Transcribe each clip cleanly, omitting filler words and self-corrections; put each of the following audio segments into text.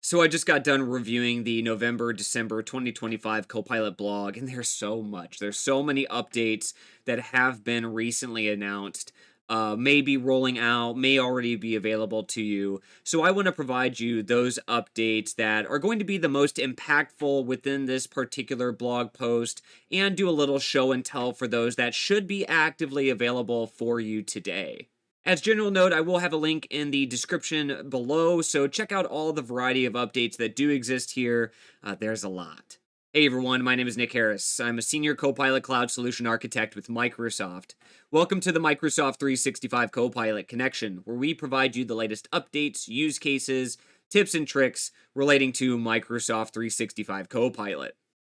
So I just got done reviewing the November-December 2025 Copilot blog, and there's so much. There's so many updates that have been recently announced, may be rolling out, may already be available to you. So I want to provide you those updates that are going to be the most impactful within this particular blog post, and do a little show and tell for those that should be actively available for you today. As general note, I will have a link in the description below, so check out all the variety of updates that do exist here. There's a lot. Hey everyone, my name is Nick Harris. I'm a senior Copilot Cloud Solution Architect with Microsoft. Welcome to the Microsoft 365 Copilot Connection, where we provide you the latest updates, use cases, tips, and tricks relating to Microsoft 365 Copilot.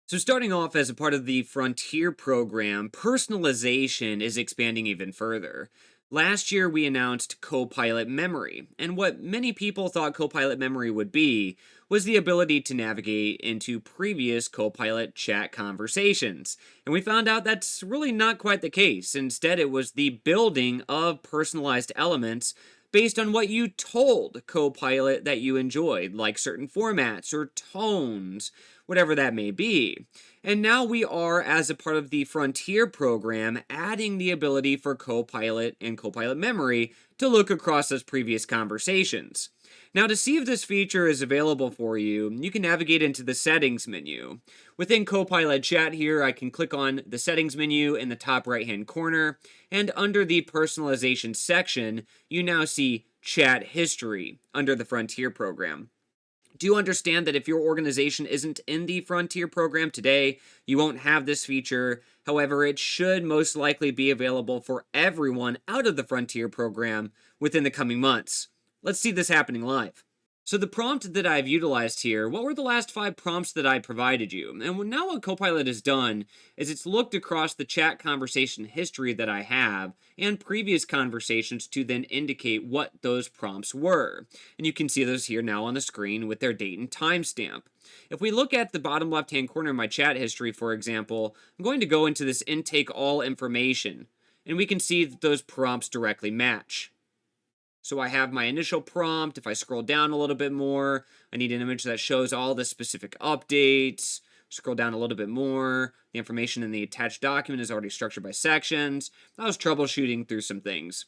So starting off as a part of the Frontier program, personalization is expanding even further. Last year, we announced Copilot Memory, and what many people thought Copilot Memory would be was the ability to navigate into previous Copilot chat conversations. And we found out that's really not quite the case. Instead, it was the building of personalized elements based on what you told Copilot that you enjoyed, like certain formats or tones, whatever that may be. And now we are, as a part of the Frontier program, adding the ability for Copilot and Copilot Memory to look across those previous conversations. Now, to see if this feature is available for you, you can navigate into the Settings menu. Within Copilot Chat here, I can click on the Settings menu in the top right-hand corner, and under the Personalization section, you now see Chat History under the Frontier program. Do understand that if your organization isn't in the Frontier program today, you won't have this feature. However, it should most likely be available for everyone out of the Frontier program within the coming months. Let's see this happening live. So the prompt that I've utilized here, what were the last 5 prompts that I provided you? And now what Copilot has done is it's looked across the chat conversation history that I have and previous conversations to then indicate what those prompts were. And you can see those here now on the screen with their date and timestamp. If we look at the bottom left-hand corner of my chat history, for example, I'm going to go into this intake all information, and we can see that those prompts directly match. So I have my initial prompt. If I scroll down a little bit more, I need an image that shows all the specific updates. Scroll down a little bit more. The information in the attached document is already structured by sections. I was troubleshooting through some things.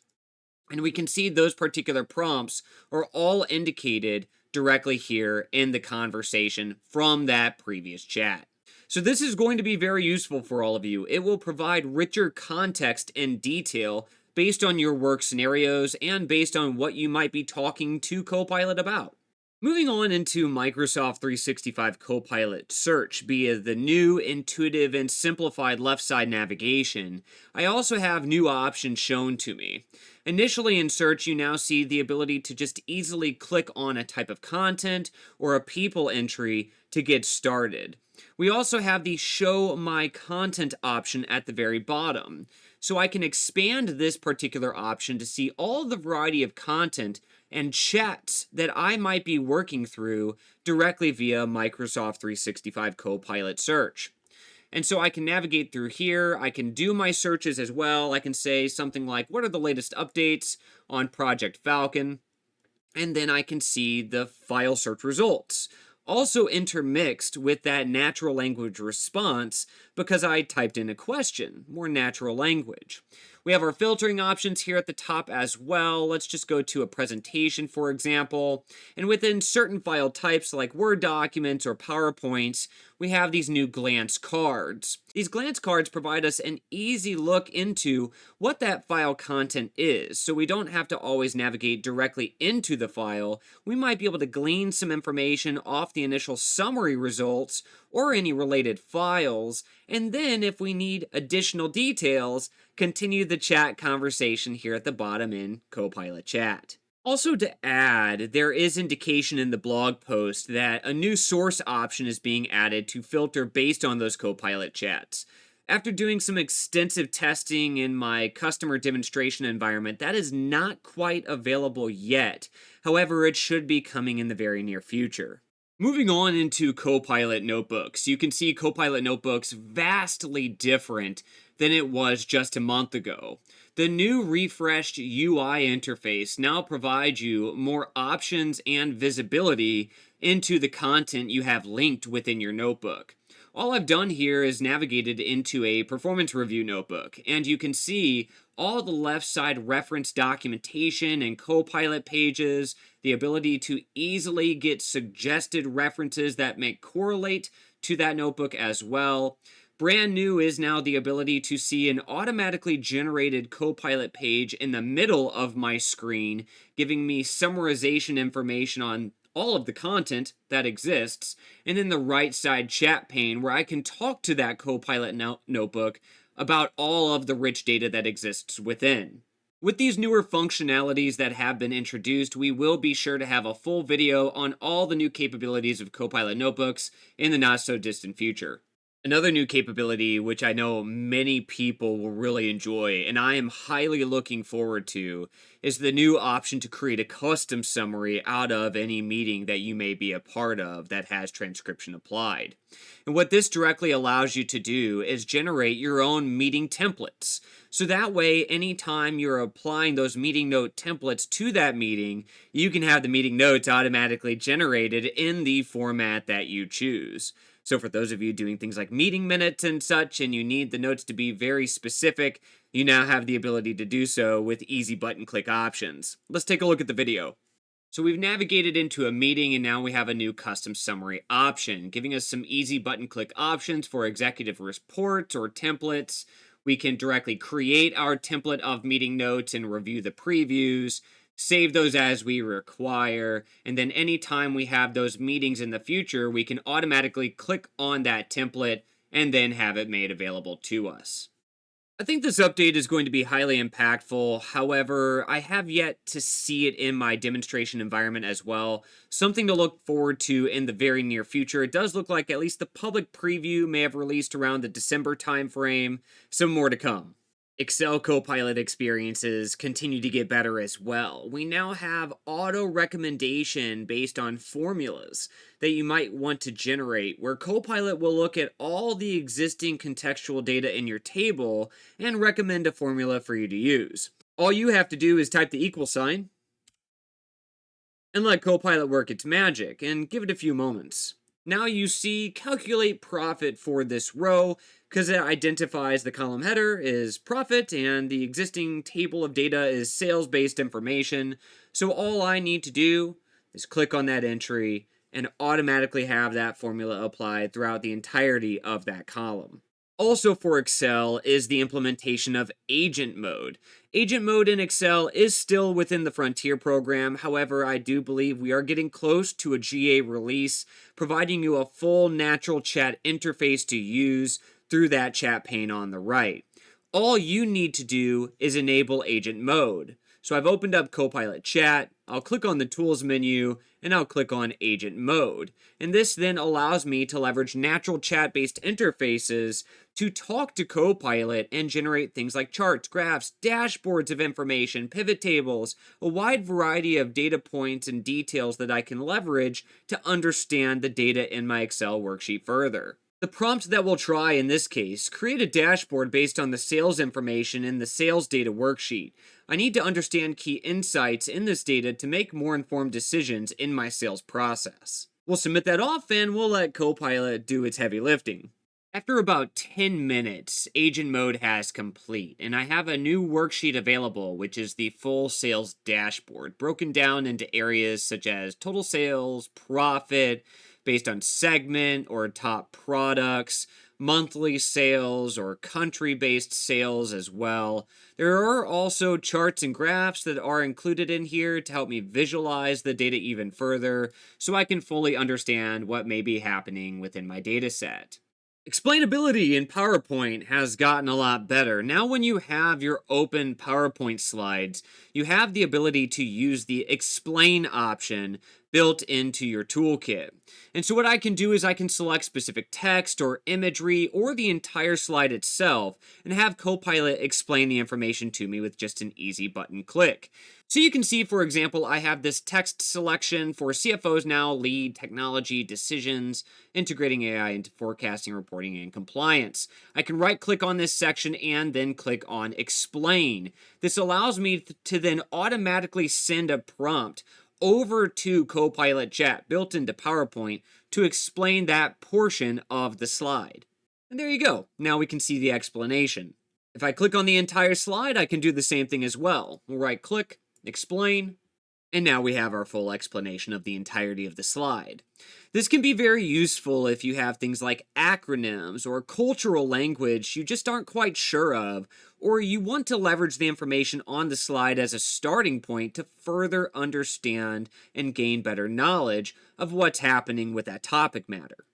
And we can see those particular prompts are all indicated directly here in the conversation from that previous chat. So this is going to be very useful for all of you. It will provide richer context and detail based on your work scenarios and based on what you might be talking to Copilot about. Moving on into Microsoft 365 Copilot Search via the new, intuitive, and simplified left side navigation, I also have new options shown to me. Initially in Search, you now see the ability to just easily click on a type of content or a people entry to get started. We also have the Show My Content option at the very bottom. So I can expand this particular option to see all the variety of content and chats that I might be working through directly via Microsoft 365 Copilot Search. And so I can navigate through here. I can do my searches as well. I can say something like, what are the latest updates on Project Falcon? And then I can see the file search results. Also intermixed with that natural language response because I typed in a question, more natural language. We have our filtering options here at the top as well. Let's just go to a presentation, for example. And within certain file types like Word documents or PowerPoints, we have these new glance cards. These glance cards provide us an easy look into what that file content is, so we don't have to always navigate directly into the file. We might be able to glean some information off the initial summary results or any related files, and then if we need additional details, continue the chat conversation here at the bottom in Copilot Chat. Also to add, there is indication in the blog post that a new source option is being added to filter based on those Copilot chats. After doing some extensive testing in my customer demonstration environment, that is not quite available yet. However, it should be coming in the very near future. Moving on into Copilot Notebooks, you can see Copilot Notebooks vastly different than it was just a month ago. The new refreshed UI interface now provides you more options and visibility into the content you have linked within your notebook. All I've done here is navigated into a performance review notebook, and you can see all the left side reference documentation and Copilot pages, the ability to easily get suggested references that may correlate to that notebook as well. Brand new is now the ability to see an automatically generated Copilot page in the middle of my screen, giving me summarization information on all of the content that exists, and then the right side chat pane where I can talk to that Copilot notebook about all of the rich data that exists within. With these newer functionalities that have been introduced, we will be sure to have a full video on all the new capabilities of Copilot notebooks in the not so distant future. Another new capability, which I know many people will really enjoy, and I am highly looking forward to, is the new option to create a custom summary out of any meeting that you may be a part of that has transcription applied. And what this directly allows you to do is generate your own meeting templates. So that way, anytime you're applying those meeting note templates to that meeting, you can have the meeting notes automatically generated in the format that you choose. So for those of you doing things like meeting minutes and such, and you need the notes to be very specific, you now have the ability to do so with easy button click options. Let's take a look at the video. So we've navigated into a meeting, and now we have a new custom summary option, giving us some easy button click options for executive reports or templates. We can directly create our template of meeting notes and review the previews, save those as we require, and then anytime we have those meetings in the future, we can automatically click on that template and then have it made available to us. I think this update is going to be highly impactful. However, I have yet to see it in my demonstration environment as well. Something to look forward to in the very near future. It does look like at least the public preview may have released around the December timeframe. Some more to come. Excel Copilot experiences continue to get better as well. We now have auto recommendation based on formulas that you might want to generate, where Copilot will look at all the existing contextual data in your table and recommend a formula for you to use. All you have to do is type the equal sign and let Copilot work its magic, and give it a few moments. Now you see calculate profit for this row, because it identifies the column header is profit and the existing table of data is sales-based information. So all I need to do is click on that entry and automatically have that formula applied throughout the entirety of that column. Also for Excel is the implementation of agent mode. Agent mode in Excel is still within the Frontier program. However, I do believe we are getting close to a GA release, providing you a full natural chat interface to use through that chat pane on the right. All you need to do is enable agent mode. So I've opened up Copilot Chat, I'll click on the Tools menu, and I'll click on Agent Mode. And this then allows me to leverage natural chat-based interfaces to talk to Copilot and generate things like charts, graphs, dashboards of information, pivot tables, a wide variety of data points and details that I can leverage to understand the data in my Excel worksheet further. The prompt that we'll try in this case, create a dashboard based on the sales information in the sales data worksheet. I need to understand key insights in this data to make more informed decisions in my sales process. We'll submit that off and we'll let Copilot do its heavy lifting. After about 10 minutes, agent mode has complete, and I have a new worksheet available, which is the full sales dashboard, broken down into areas such as total sales, profit, based on segment or top products, monthly sales or country-based sales as well. There are also charts and graphs that are included in here to help me visualize the data even further so I can fully understand what may be happening within my data set. Explainability in PowerPoint has gotten a lot better. Now when you have your open PowerPoint slides, you have the ability to use the explain option built into your toolkit. And so what I can do is I can select specific text or imagery or the entire slide itself and have Copilot explain the information to me with just an easy button click. So you can see, for example, I have this text selection for CFOs now lead technology decisions, integrating AI into forecasting, reporting, and compliance. I can right click on this section and then click on explain. This allows me to then automatically send a prompt over to Copilot Chat built into PowerPoint to explain that portion of the slide. And there you go. Now we can see the explanation. If I click on the entire slide, I can do the same thing as well. We'll right click, explain, and now we have our full explanation of the entirety of the slide. This can be very useful if you have things like acronyms or cultural language you just aren't quite sure of, or you want to leverage the information on the slide as a starting point to further understand and gain better knowledge of what's happening with that topic matter.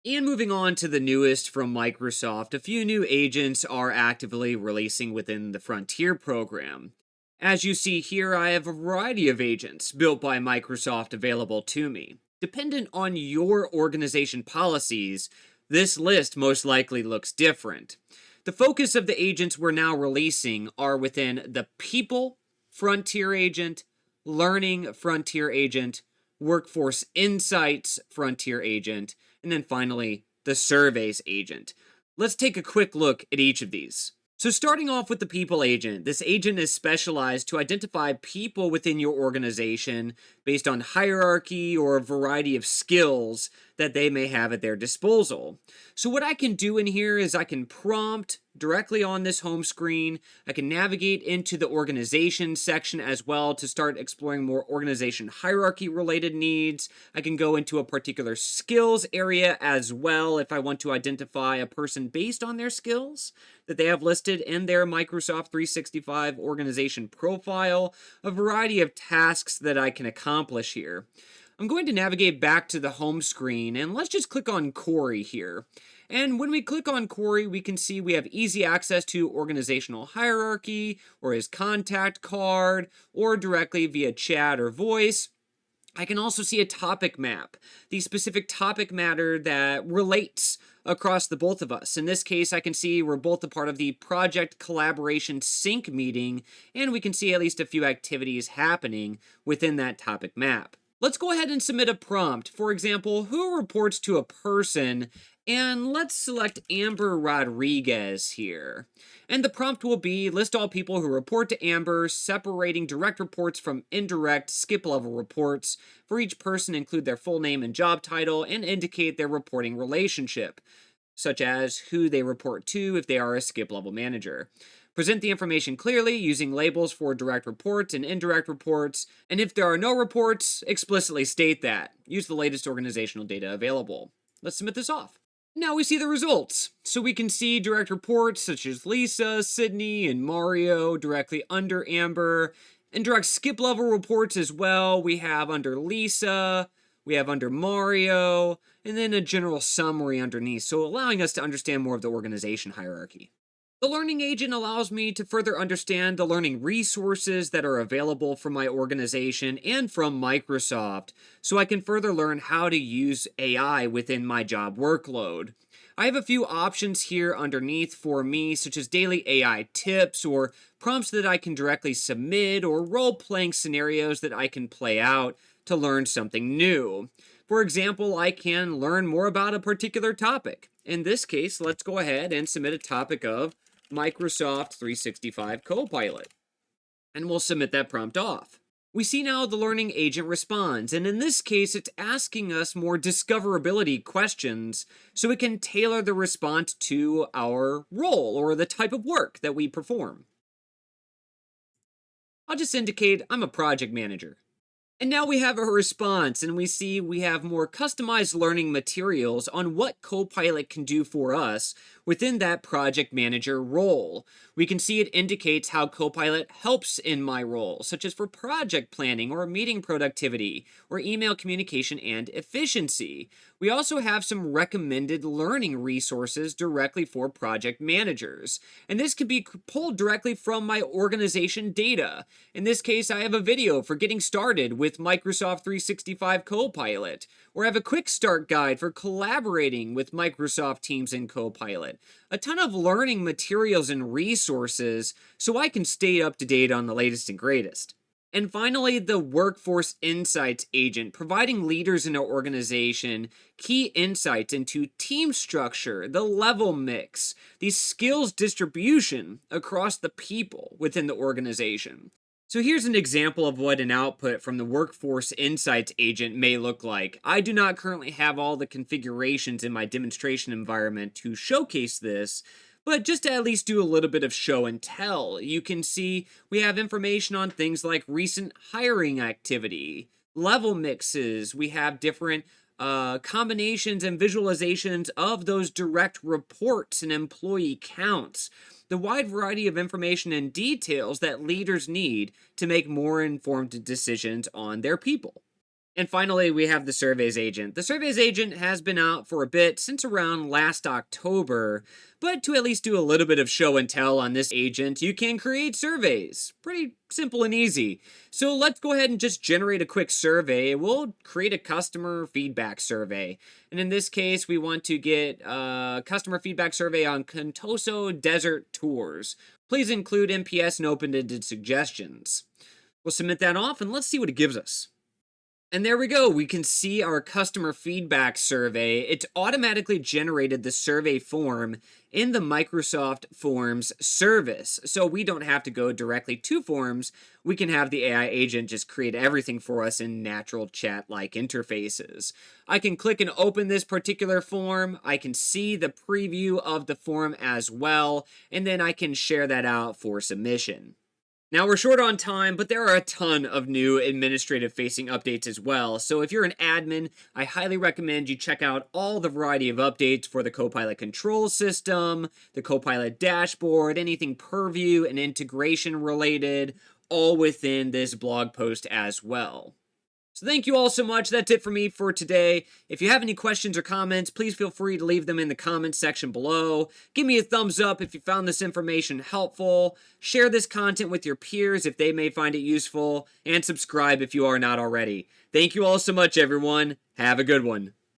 And moving on to the newest from Microsoft, a few new agents are actively releasing within the Frontier program. As you see here, I have a variety of agents built by Microsoft available to me. Dependent on your organization policies, this list most likely looks different. The focus of the agents we're now releasing are within the People Frontier Agent, Learning Frontier Agent, Workforce Insights Frontier Agent, and then finally, the Surveys Agent. Let's take a quick look at each of these. So starting off with the People Agent, this agent is specialized to identify people within your organization based on hierarchy or a variety of skills that they may have at their disposal. So what I can do in here is I can prompt directly on this home screen. I can navigate into the organization section as well to start exploring more organization hierarchy related needs. I can go into a particular skills area as well if I want to identify a person based on their skills that they have listed in their Microsoft 365 organization profile, a variety of tasks that I can accomplish here. I'm going to navigate back to the home screen and let's just click on Corey here. And when we click on Corey, we can see we have easy access to organizational hierarchy or his contact card or directly via chat or voice. I can also see a topic map, the specific topic matter that relates across the both of us. In this case, I can see we're both a part of the project collaboration sync meeting, and we can see at least a few activities happening within that topic map. Let's go ahead and submit a prompt. For example, who reports to a person? And let's select Amber Rodriguez here. And the prompt will be list all people who report to Amber, separating direct reports from indirect skip level reports. For each person, include their full name and job title and indicate their reporting relationship, such as who they report to if they are a skip level manager. Present the information clearly using labels for direct reports and indirect reports, and if there are no reports, explicitly state that. Use the latest organizational data available. Let's submit this off. Now we see the results. So we can see direct reports such as Lisa, Sydney, and Mario directly under Amber, and direct skip level reports as well. We have under Lisa, we have under Mario, and then a general summary underneath, so allowing us to understand more of the organization hierarchy. The Learning Agent allows me to further understand the learning resources that are available from my organization and from Microsoft, so I can further learn how to use AI within my job workload. I have a few options here underneath for me, such as daily AI tips or prompts that I can directly submit or role-playing scenarios that I can play out to learn something new. For example, I can learn more about a particular topic. In this case, let's go ahead and submit a topic of Microsoft 365 Copilot. And we'll submit that prompt off. We see now the Learning Agent responds, and in this case, it's asking us more discoverability questions so it can tailor the response to our role or the type of work that we perform. I'll just indicate I'm a project manager. And now we have a response, and we see we have more customized learning materials on what Copilot can do for us within that project manager role. We can see it indicates how Copilot helps in my role, such as for project planning or meeting productivity or email communication and efficiency. We also have some recommended learning resources directly for project managers. And this can be pulled directly from my organization data. In this case, I have a video for getting started with Microsoft 365 Copilot, or I have a quick start guide for collaborating with Microsoft Teams and Copilot. A ton of learning materials and resources so I can stay up to date on the latest and greatest. And finally, the Workforce Insights Agent, providing leaders in our organization key insights into team structure, the level mix, the skills distribution across the people within the organization. So here's an example of what an output from the Workforce Insights Agent may look like. I do not currently have all the configurations in my demonstration environment to showcase this, but just to at least do a little bit of show and tell, you can see we have information on things like recent hiring activity, level mixes, we have different combinations and visualizations of those direct reports and employee counts, the wide variety of information and details that leaders need to make more informed decisions on their people. And finally, we have the Surveys Agent. The Surveys Agent has been out for a bit, since around last October, but to at least do a little bit of show and tell on this agent, you can create surveys. Pretty simple and easy. So let's go ahead and just generate a quick survey. We'll create a customer feedback survey. And in this case, we want to get a customer feedback survey on Contoso Desert Tours. Please include NPS and open-ended suggestions. We'll submit that off and let's see what it gives us. And there we go. We can see our customer feedback survey. It's automatically generated the survey form in the Microsoft Forms service. So we don't have to go directly to Forms. We can have the AI agent just create everything for us in natural chat-like interfaces. I can click and open this particular form. I can see the preview of the form as well. And then I can share that out for submission. Now, we're short on time, but there are a ton of new administrative-facing updates as well, so if you're an admin, I highly recommend you check out all the variety of updates for the Copilot control system, the Copilot dashboard, anything purview and integration related, all within this blog post as well. So thank you all so much. That's it for me for today. If you have any questions or comments, please feel free to leave them in the comments section below. Give me a thumbs up if you found this information helpful. Share this content with your peers if they may find it useful. And subscribe if you are not already. Thank you all so much, everyone. Have a good one.